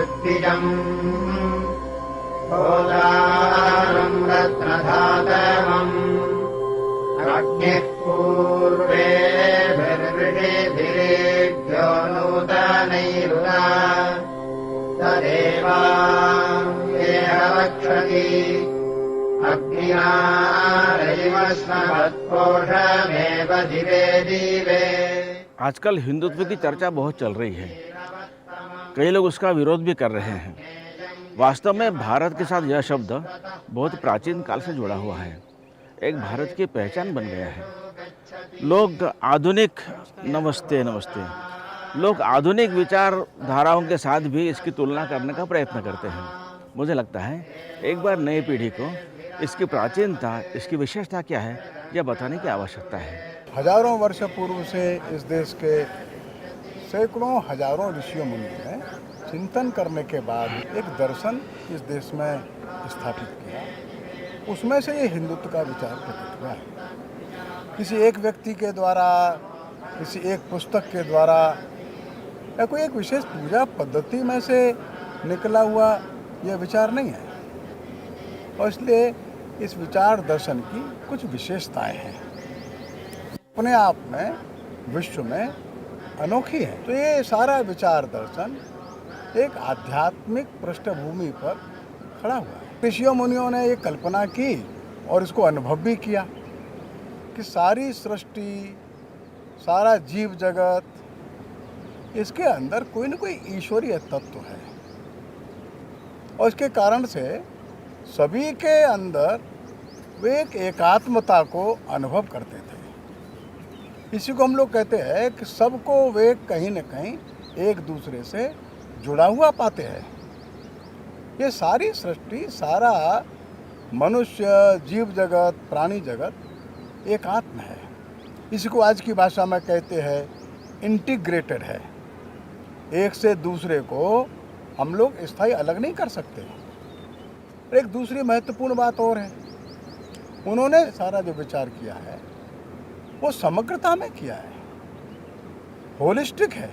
वृत्तिजम् गोदानम् रत्नधातवम् अग्निः पूर्वेभिर्वृषिभिरेभ्यो नूतनैरुना तदेवाङ्गेह वक्षति अग्निनारैवस्मत्कोशमेव दिवे दिवे। आजकल हिंदुत्व की चर्चा बहुत चल रही है, कई लोग उसका विरोध भी कर रहे हैं। वास्तव में भारत के साथ यह शब्द बहुत प्राचीन काल से जुड़ा हुआ है, एक भारत की पहचान बन गया है। लोग आधुनिक नमस्ते नमस्ते लोग आधुनिक विचारधाराओं के साथ भी इसकी तुलना करने का प्रयत्न करते हैं। मुझे लगता है एक बार नई पीढ़ी को इसकी प्राचीनता, इसकी विशेषता क्या है, यह बताने की आवश्यकता है। हजारों वर्ष पूर्व से इस देश के सैकड़ों हजारों ऋषियों मुनियों ने चिंतन करने के बाद एक दर्शन इस देश में स्थापित किया। उसमें से ये हिंदुत्व का विचार प्रकट हुआ है। किसी एक व्यक्ति के द्वारा, किसी एक पुस्तक के द्वारा या कोई एक विशेष पूजा पद्धति में से निकला हुआ यह विचार नहीं है, और इसलिए इस विचार दर्शन की कुछ विशेषताएं हैं, अपने आप में विश्व में अनोखी है। तो ये सारा विचार दर्शन एक आध्यात्मिक पृष्ठभूमि पर खड़ा हुआ है। ऋषियों मुनियों ने ये कल्पना की और इसको अनुभव भी किया कि सारी सृष्टि, सारा जीव जगत, इसके अंदर कोई न कोई ईश्वरीय तत्व है, और इसके कारण से सभी के अंदर वे एक एकात्मता को अनुभव करते थे। इसी को हम लोग कहते हैं कि सबको वे कहीं न कहीं एक दूसरे से जुड़ा हुआ पाते हैं। ये सारी सृष्टि, सारा मनुष्य, जीव जगत, प्राणी जगत एकात्म है। इसी को आज की भाषा में कहते हैं इंटीग्रेटेड है। एक से दूसरे को हम लोग स्थायी अलग नहीं कर सकते। एक दूसरी महत्वपूर्ण बात और है, उन्होंने सारा जो विचार किया है वो समग्रता में किया है, होलिस्टिक है।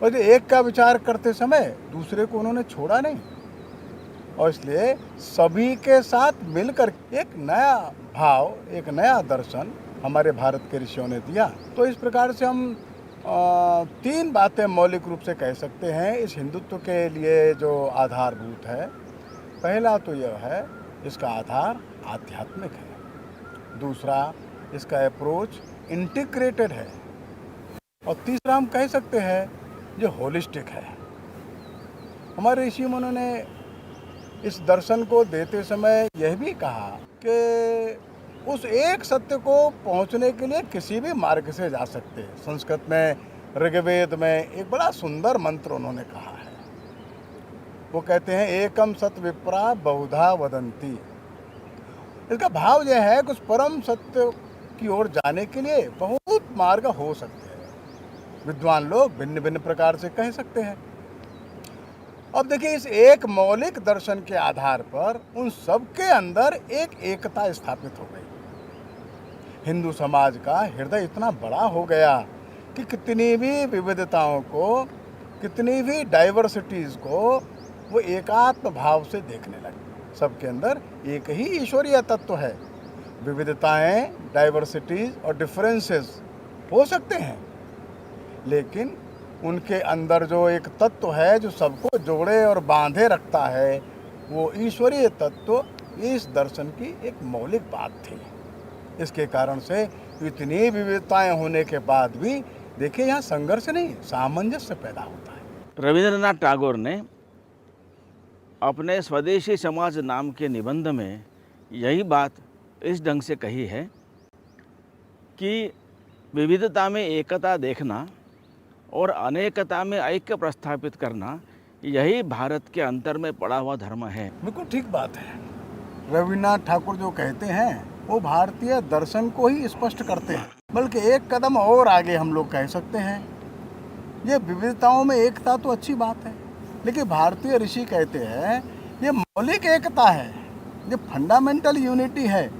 और एक का विचार करते समय दूसरे को उन्होंने छोड़ा नहीं, और इसलिए सभी के साथ मिलकर एक नया भाव, एक नया दर्शन हमारे भारत के ऋषियों ने दिया। तो इस प्रकार से हम तीन बातें मौलिक रूप से कह सकते हैं इस हिंदुत्व के लिए जो आधारभूत है। पहला तो यह है, इसका आधार आध्यात्मिक है। दूसरा, इसका अप्रोच इंटीग्रेटेड है। और तीसरा हम कह सकते हैं जो होलिस्टिक है। हमारे ऋषि मुनियों ने इस दर्शन को देते समय यह भी कहा कि उस एक सत्य को पहुंचने के लिए किसी भी मार्ग से जा सकते हैं। संस्कृत में, ऋग्वेद में एक बड़ा सुंदर मंत्र उन्होंने कहा है। वो कहते हैं एकम सत विप्रा बहुधा वदंती। इसका भाव यह है कि उस परम सत्य की ओर जाने के लिए बहुत मार्ग हो सकते हैं। विद्वान लोग भिन्न भिन्न प्रकार से कह सकते हैं। अब देखिए, इस एक मौलिक दर्शन के आधार पर उन सब के अंदर एक एकता स्थापित हो गई। हिंदू समाज का हृदय इतना बड़ा हो गया कि कितनी भी विविधताओं को, कितनी भी डाइवर्सिटीज को वो एकात्म भाव से देखने लगे। सबके अंदर एक ही ईश्वरीय तत्व है। विविधताएं, डाइवर्सिटीज और डिफरेंसेस हो सकते हैं, लेकिन उनके अंदर जो एक तत्व है जो सबको जोड़े और बांधे रखता है, वो ईश्वरीय तत्व इस दर्शन की एक मौलिक बात थी। इसके कारण से इतनी विविधताएं होने के बाद भी देखिए, यहाँ संघर्ष नहीं, सामंजस्य पैदा होता है। रविंद्रनाथ टैगोर ने अपने स्वदेशी समाज नाम के निबंध में यही बात इस ढंग से कही है कि विविधता में एकता देखना और अनेकता में ऐक्य प्रस्थापित करना, यही भारत के अंतर में पड़ा हुआ धर्म है। बिल्कुल ठीक बात है। रविन्द्रनाथ ठाकुर जो कहते हैं वो भारतीय दर्शन को ही स्पष्ट करते हैं, बल्कि एक कदम और आगे हम लोग कह सकते हैं। ये विविधताओं में एकता तो अच्छी बात है, लेकिन भारतीय ऋषि कहते हैं ये मौलिक एकता है, ये फंडामेंटल यूनिटी है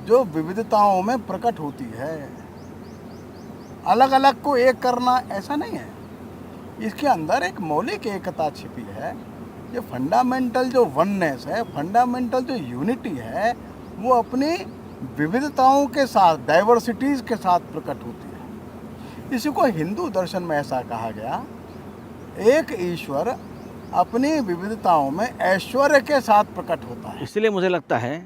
जो विविधताओं में प्रकट होती है। अलग अलग को एक करना ऐसा नहीं है। इसके अंदर एक मौलिक एकता छिपी है। ये फंडामेंटल जो वननेस है, फंडामेंटल जो यूनिटी है, वो अपनी विविधताओं के साथ, डाइवर्सिटीज़ के साथ प्रकट होती है। इसी को हिंदू दर्शन में ऐसा कहा गया, एक ईश्वर अपनी विविधताओं में ऐश्वर्य के साथ प्रकट होता है। इसलिए मुझे लगता है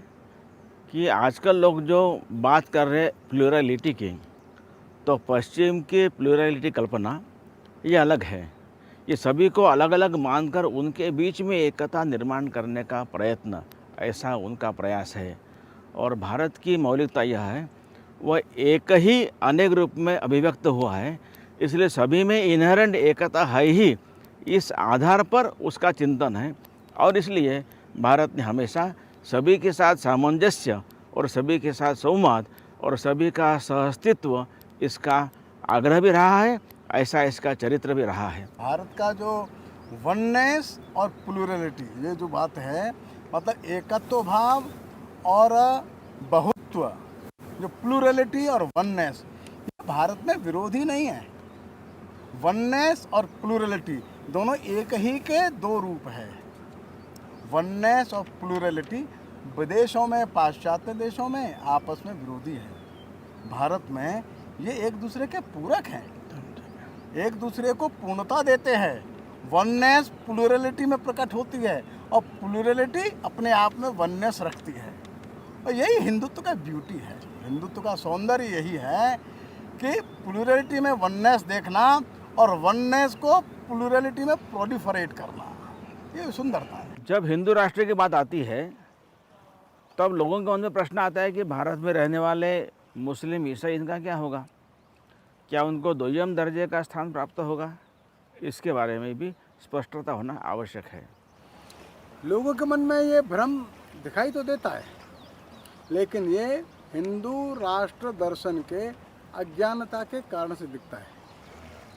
कि आजकल लोग जो बात कर रहे हैं प्लूरलिटी की, तो पश्चिम की प्लूरलिटी कल्पना ये अलग है। ये सभी को अलग अलग मानकर उनके बीच में एकता निर्माण करने का प्रयत्न, ऐसा उनका प्रयास है। और भारत की मौलिकता यह है, वह एक ही अनेक रूप में अभिव्यक्त हुआ है, इसलिए सभी में इनहेरेंट एकता है ही, इस आधार पर उसका चिंतन है। और इसलिए भारत ने हमेशा सभी के साथ सामंजस्य और सभी के साथ संवाद और सभी का सहअस्तित्व, इसका आग्रह भी रहा है, ऐसा इसका चरित्र भी रहा है। भारत का जो वननेस और प्लूरलिटी, ये जो बात है, मतलब एकत्व भाव और बहुत्व, जो प्लूरलिटी और वननेस, ये भारत में विरोधी नहीं है। वननेस और प्लूरलिटी दोनों एक ही के दो रूप है। वननेस और प्लूरलिटी विदेशों में, पाश्चात्य देशों में आपस में विरोधी है। भारत में ये एक दूसरे के पूरक हैं, एक दूसरे को पूर्णता देते हैं। वननेस प्लूरलिटी में प्रकट होती है और प्लूरलिटी अपने आप में वननेस रखती है। और यही हिंदुत्व का ब्यूटी है, हिंदुत्व का सौंदर्य यही है कि प्लूरलिटी में वननेस देखना और वननेस को प्लूरलिटी में प्रोलिफरेट करना, ये सुंदरता है। जब हिंदू राष्ट्र की बात आती है, तब लोगों के मन में प्रश्न आता है कि भारत में रहने वाले मुस्लिम, ईसाई, इनका क्या होगा? क्या उनको दोयम दर्जे का स्थान प्राप्त होगा? इसके बारे में भी स्पष्टता होना आवश्यक है। लोगों के मन में ये भ्रम दिखाई तो देता है, लेकिन ये हिंदू राष्ट्र दर्शन के अज्ञानता के कारण से दिखता है।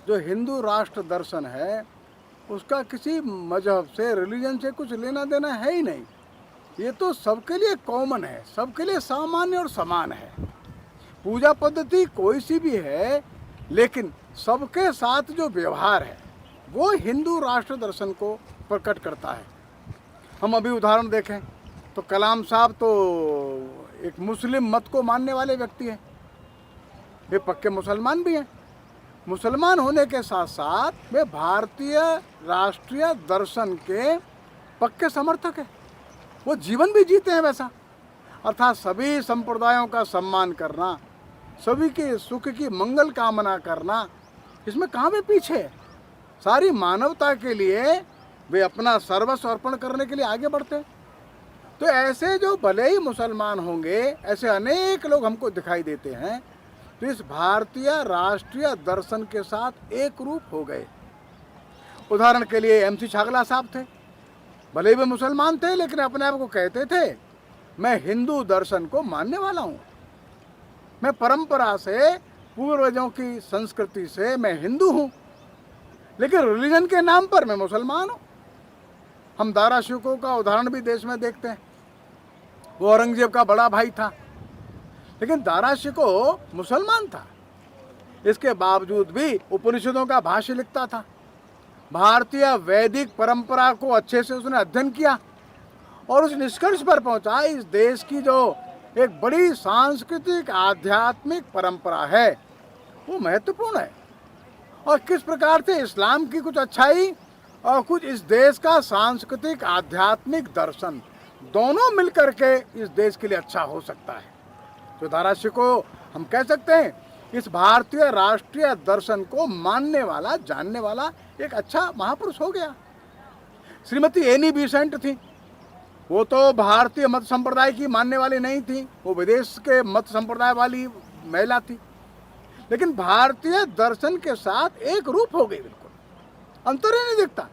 जो हिंदू राष्ट्र दर्शन है, उसका किसी मजहब से, रिलीजन से कुछ लेना देना है ही नहीं। ये तो सबके लिए कॉमन है, सबके लिए सामान्य और समान है। पूजा पद्धति कोई सी भी है, लेकिन सबके साथ जो व्यवहार है वो हिंदू राष्ट्र दर्शन को प्रकट करता है। हम अभी उदाहरण देखें तो कलाम साहब तो एक मुस्लिम मत को मानने वाले व्यक्ति हैं, वे पक्के मुसलमान भी हैं। मुसलमान होने के साथ साथ वे भारतीय राष्ट्रीय दर्शन के पक्के समर्थक हैं। वो जीवन भी जीते हैं वैसा, अर्थात सभी संप्रदायों का सम्मान करना, सभी के सुख की मंगल कामना करना, इसमें कहाँ वे पीछे है। सारी मानवता के लिए वे अपना सर्वस्व अर्पण करने के लिए आगे बढ़ते हैं। तो ऐसे जो भले ही मुसलमान होंगे, ऐसे अनेक लोग हमको दिखाई देते हैं, तो इस भारतीय राष्ट्रीय दर्शन के साथ एक रूप हो गए। उदाहरण के लिए MC छागला साहब थे, भले ही वे मुसलमान थे, लेकिन अपने आप को कहते थे मैं हिंदू दर्शन को मानने वाला हूँ, मैं परंपरा से, पूर्वजों की संस्कृति से मैं हिंदू हूँ, लेकिन रिलीजन के नाम पर मैं मुसलमान हूँ। हम दारा शिकोह का उदाहरण भी देश में देखते हैं। वो औरंगजेब का बड़ा भाई था, लेकिन दारा शिकोह मुसलमान था। इसके बावजूद भी उपनिषदों का भाष्य लिखता था। भारतीय वैदिक परंपरा को अच्छे से उसने अध्ययन किया और उस निष्कर्ष पर पहुंचा, इस देश की जो एक बड़ी सांस्कृतिक आध्यात्मिक परंपरा है वो महत्वपूर्ण है, और किस प्रकार से इस्लाम की कुछ अच्छाई और कुछ इस देश का सांस्कृतिक आध्यात्मिक दर्शन दोनों मिलकर के इस देश के लिए अच्छा हो सकता है। तो दारा शिकोह हम कह सकते हैं इस भारतीय राष्ट्रीय दर्शन को मानने वाला, जानने वाला एक अच्छा महापुरुष हो गया। श्रीमती एनी बेसेंट थी, वो तो भारतीय मत संप्रदाय की मानने वाली नहीं थी, वो विदेश के मत संप्रदाय वाली महिला थी, लेकिन भारतीय दर्शन के साथ एक रूप हो गई, बिल्कुल अंतर ही नहीं दिखता।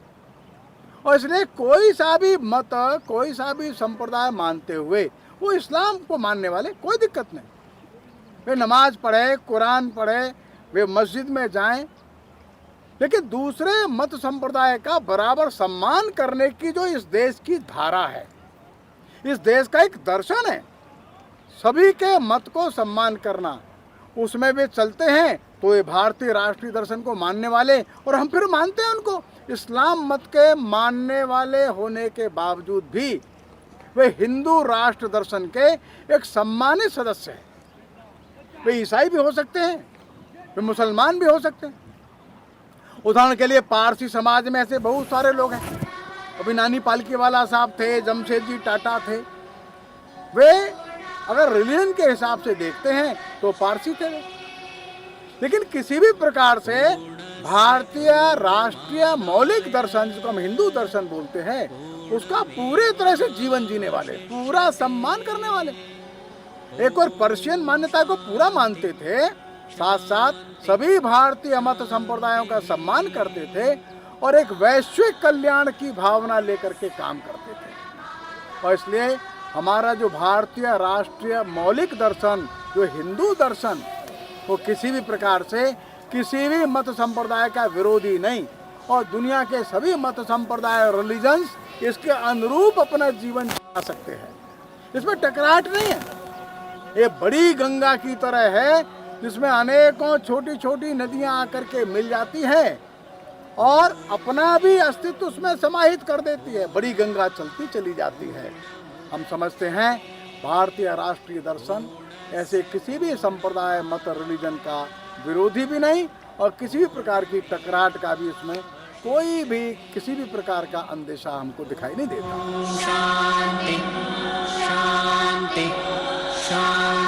और इसलिए कोई सा भी मत, कोई सा भी संप्रदाय मानते हुए वो इस्लाम को मानने वाले कोई दिक्कत नहीं। वे नमाज पढ़े, कुरान पढ़े, वे मस्जिद में जाएं, लेकिन दूसरे मत संप्रदाय का बराबर सम्मान करने की जो इस देश की धारा है, इस देश का एक दर्शन है, सभी के मत को सम्मान करना, उसमें वे चलते हैं तो ये भारतीय राष्ट्रीय दर्शन को मानने वाले, और हम फिर मानते हैं उनको, इस्लाम मत के मानने वाले होने के बावजूद भी वे हिंदू राष्ट्र दर्शन के एक सम्मानित सदस्य हैं। वे ईसाई भी हो सकते हैं, वे मुसलमान भी हो सकते हैं। उदाहरण के लिए पारसी समाज में ऐसे बहुत सारे लोग हैं। अभी नानी पालकीवाला साहब थे, जमशेदजी टाटा थे। वे अगर रिलीजन के हिसाब से देखते हैं तो पारसी थे, लेकिन किसी भी प्रकार से भारतीय राष्ट्रीय मौलिक दर्शन, जिसको हम हिंदू दर्शन बोलते हैं, उसका पूरे तरह से जीवन जीने वाले, पूरा सम्मान करने वाले। एक और पर्शियन मान्यता को पूरा मानते थे, साथ साथ सभी भारतीय मत संप्रदायों का सम्मान करते थे और एक वैश्विक कल्याण की भावना लेकर के काम करते थे। और इसलिए हमारा जो भारतीय राष्ट्रीय मौलिक दर्शन, जो हिंदू दर्शन, वो किसी भी प्रकार से किसी भी मत संप्रदाय का विरोधी नहीं, और दुनिया के सभी मत संप्रदाय, रिलीजन्स इसके अनुरूप अपना जीवन जी सकते हैं। इसमें टकराहट नहीं है। ये बड़ी गंगा की तरह है जिसमें अनेकों छोटी छोटी नदियां आकर के मिल जाती हैं और अपना भी अस्तित्व उसमें समाहित कर देती है। बड़ी गंगा चलती चली जाती है। हम समझते हैं भारतीय राष्ट्रीय दर्शन ऐसे किसी भी संप्रदाय, मत, रिलीजन का विरोधी भी नहीं, और किसी भी प्रकार की टकराहट का भी इसमें कोई भी किसी भी प्रकार का अंदेशा हमको दिखाई नहीं देता। शांति शांति शांति।